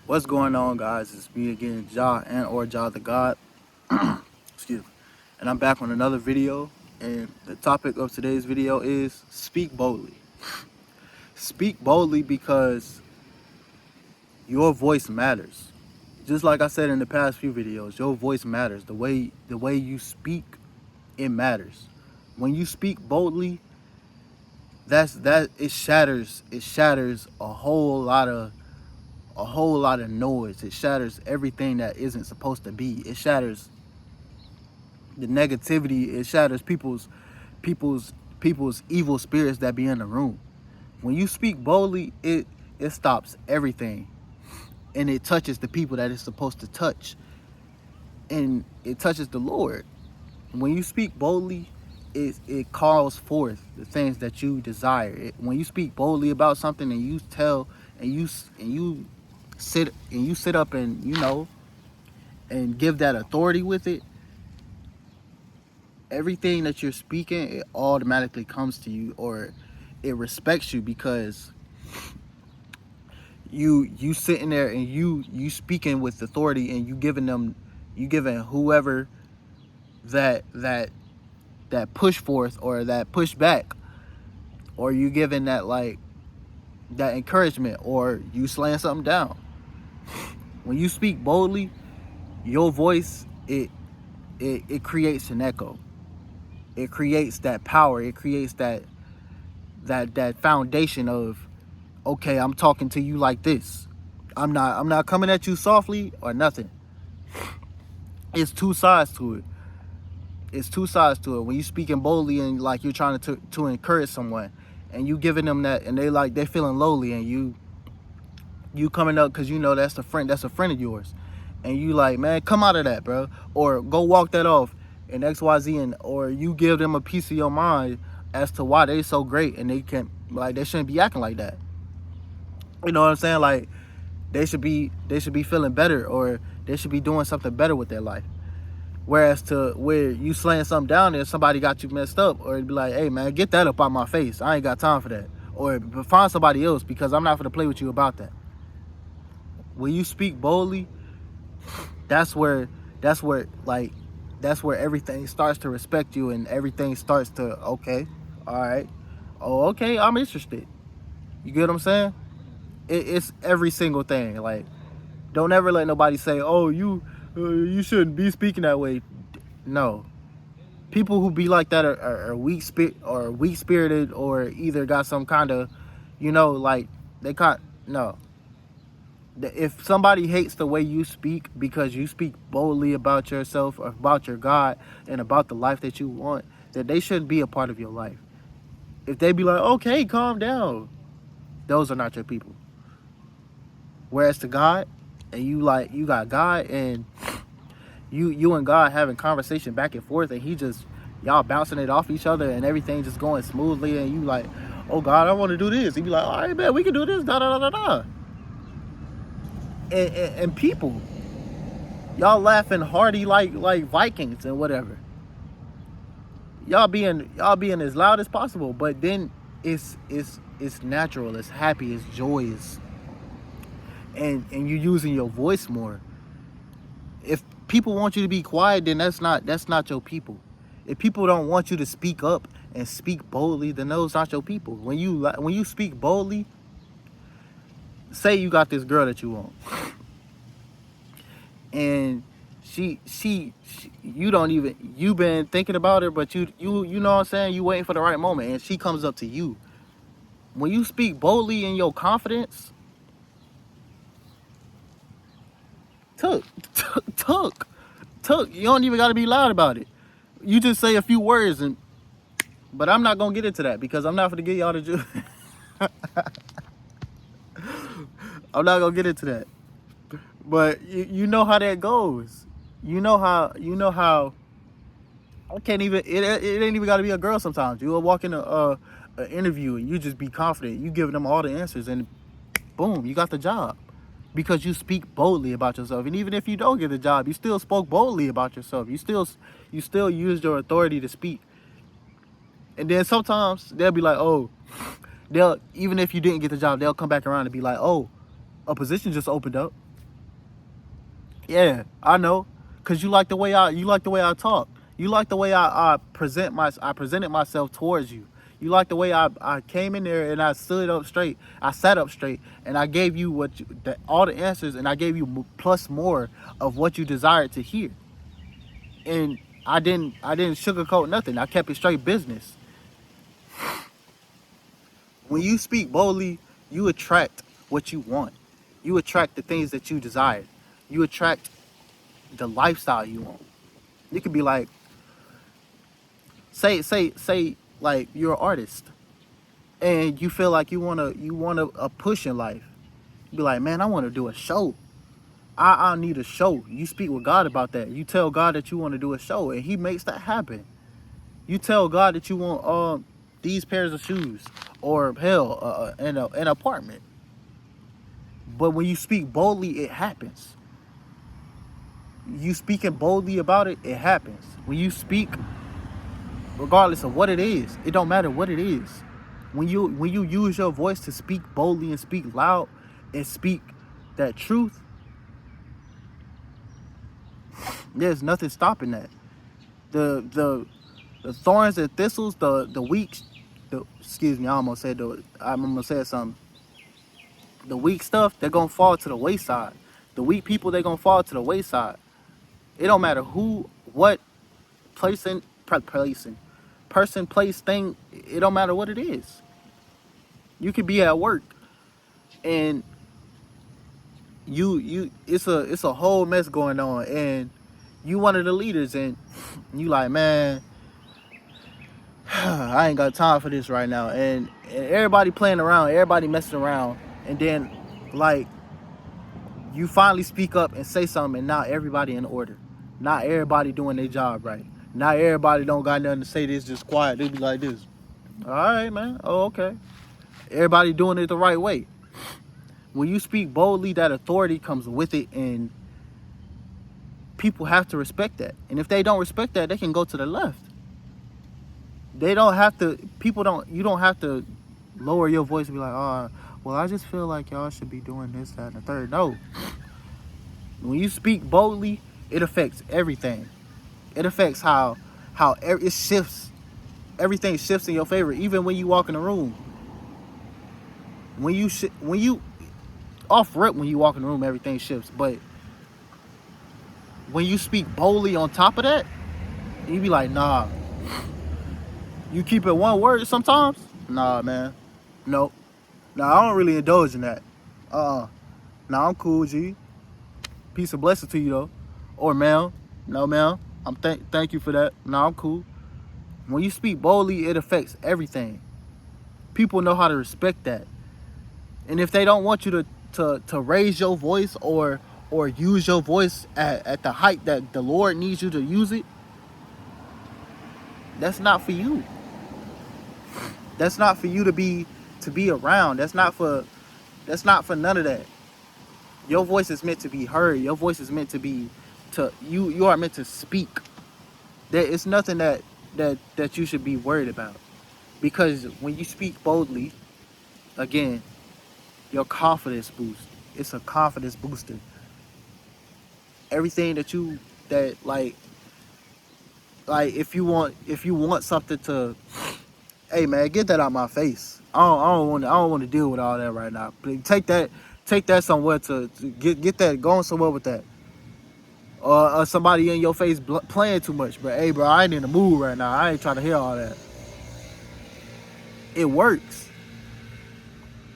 What's going on, guys? It's me again, Ja and or Ja the God. Excuse me. And I'm back on another video. And the topic of today's video is speak boldly. Speak boldly because your voice matters. Just like I said in the past few videos, your voice matters. The way you speak, it matters. When you speak boldly, it shatters a whole lot of noise. It shatters everything that isn't supposed to be. It shatters the negativity. It shatters people's people's evil spirits that be in the room. When you speak boldly, it stops everything, and it touches the people that it's supposed to touch, and it touches the Lord. When you speak boldly, it calls forth the things that you desire. When you speak boldly about something and you tell and you sit up and and give that authority with it, everything that you're speaking, it automatically comes to you, or it respects you, because you sitting there and you speaking with authority, and you giving whoever that push forth or that push back, or you giving that encouragement, or you slaying something down. When you speak boldly, your voice, it creates an echo. It creates that power. It creates that foundation of, okay, I'm talking to you like this. I'm not coming at you softly or nothing. It's two sides to it. It's two sides to it. When you speaking boldly and like you're trying to encourage someone, and you giving them that, and they're feeling lowly, and you coming up because you know that's a friend of yours, and you like, man, come out of that, bro, or go walk that off, and XYZ, and or you give them a piece of your mind as to why they so great, and they shouldn't be acting like that. You know what I'm saying? Like, they should be feeling better, or they should be doing something better with their life. Whereas to where you slaying something down there, somebody got you messed up, or it'd be like, hey man, get that up out my face. I ain't got time for that. Or find somebody else, because I'm not gonna play with you about that. When you speak boldly, that's where everything starts to respect you, and everything starts to, okay, all right, oh, okay, I'm interested. You get what I'm saying? It's every single thing. Like, don't ever let nobody say, oh, you shouldn't be speaking that way. No. People who be like that are weak spirited, or either got some kind of, like, they can't. No. If somebody hates the way you speak because you speak boldly about yourself, or about your God, and about the life that you want, then they shouldn't be a part of your life. If they be like, okay, calm down, those are not your people. Whereas to God, and you got God, and you and God having conversation back and forth, and y'all bouncing it off each other, and everything just going smoothly, and you like, oh God, I want to do this. He be like, all right, man, we can do this, da da da da da. And people, y'all laughing hearty like Vikings and whatever. Y'all being as loud as possible, but then it's natural, it's happy, it's joyous, and you using your voice more. If people want you to be quiet, then that's not your people. If people don't want you to speak up and speak boldly, then those not your people. When you speak boldly, say you got this girl that you want, and she you've been thinking about her, but you know what I'm saying, you waiting for the right moment, and she comes up to you. When you speak boldly in your confidence, took you don't even got to be loud about it. You just say a few words, but I'm not gonna get into that, because I'm not gonna get y'all to do. I'm not gonna get into that. But you know how that goes. You know how I can't even. It ain't even got to be a girl. Sometimes you'll walk in a interview, and you just be confident. You giving them all the answers, and boom, you got the job, because you speak boldly about yourself. And even if you don't get the job, you still spoke boldly about yourself. You still used your authority to speak. And then sometimes they'll be like, oh, even if you didn't get the job, they'll come back around and be like, oh, a position just opened up. Yeah, I know. Cause you like the way I talk. You like the way I presented myself towards you. You like the way I came in there and I stood up straight. I sat up straight and I gave you all the answers, and I gave you plus more of what you desired to hear. And I didn't sugarcoat nothing. I kept it straight business. When you speak boldly, you attract what you want. You attract the things that you desire. You attract the lifestyle you want. You could be like, say like you're an artist and you feel like you want a push in life. You be like, man, I want to do a show. I need a show. You speak with God about that. You tell God that you want to do a show, and He makes that happen. You tell God that you want these pairs of shoes, or hell, an apartment. But when you speak boldly, it happens. You speaking boldly about it, it happens. When you speak, regardless of what it is, it don't matter what it is. When you use your voice to speak boldly and speak loud and speak that truth, there's nothing stopping that. The thorns and thistles, the weak, excuse me, I'm almost said something. The weak stuff, they're gonna fall to the wayside. The weak people, they're gonna fall to the wayside. It don't matter who, what, placing, person, place, thing. It don't matter what it is. You could be at work and it's a whole mess going on, and you one of the leaders, and you like, man, I ain't got time for this right now, and everybody playing around, everybody messing around, and then like you finally speak up and say something, and now everybody in order. Not everybody doing their job right. Not everybody don't got nothing to say. This just quiet. They be like this. All right, man. Oh, okay. Everybody doing it the right way. When you speak boldly, that authority comes with it, and people have to respect that. And if they don't respect that, they can go to the left. They don't have to. You don't have to lower your voice and be like, oh, well, I just feel like y'all should be doing this, that, and the third. No. When you speak boldly, it affects everything. It affects how it shifts. Everything shifts in your favor. Even when you walk in the room. When you off rip, when you walk in the room, everything shifts. But when you speak boldly on top of that, you be like, nah. You keep it one word sometimes? Nah, man. Nope. Nah, I don't really indulge in that. Nah, I'm cool, G. Peace and blessing to you, though. Or, ma'am. No, ma'am. Thank you for that. Nah, I'm cool. When you speak boldly, it affects everything. People know how to respect that. And if they don't want you to raise your voice or use your voice at the height that the Lord needs you to use it, that's not for you. That's not for you to be around. That's not for none of that. Your voice is meant to be heard. Your voice is meant to be you are meant to speak. It's nothing that you should be worried about. Because when you speak boldly, again, your confidence boosts. It's a confidence booster. Everything that like if you want something to, hey man, get that out my face. I don't want to deal with all that right now. But take that somewhere to get that going somewhere with that. Or somebody in your face playing too much, but hey bro, I ain't in the mood right now. I ain't trying to hear all that. It works.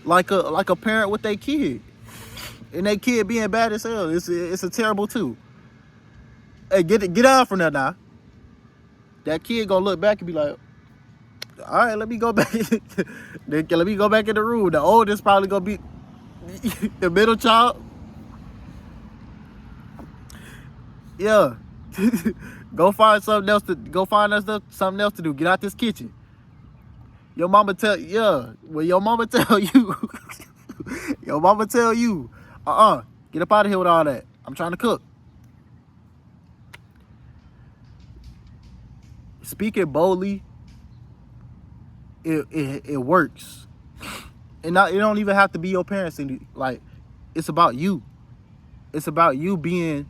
Like a parent with their kid. And their kid being bad as hell. It's a terrible too. Hey, get out from there now. That kid gonna look back and be like, all right, let me go back. Let me go back in the room. The oldest probably gonna be the middle child. Yeah. Go find something else to do. Get out this kitchen. Your mama tell your mama tell you, get up out of here with all that. I'm trying to cook. Speaking boldly, it works. And it don't even have to be your parents. Like, it's about you. It's about you being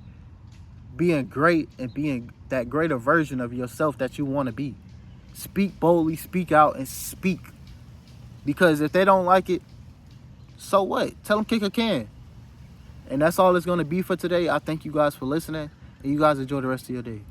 being great and being that greater version of yourself that you want to be. Speak boldly, speak out, and speak. Because if they don't like it, so what? Tell them kick a can. And that's all it's going to be for today. I thank you guys for listening, and you guys enjoy the rest of your day.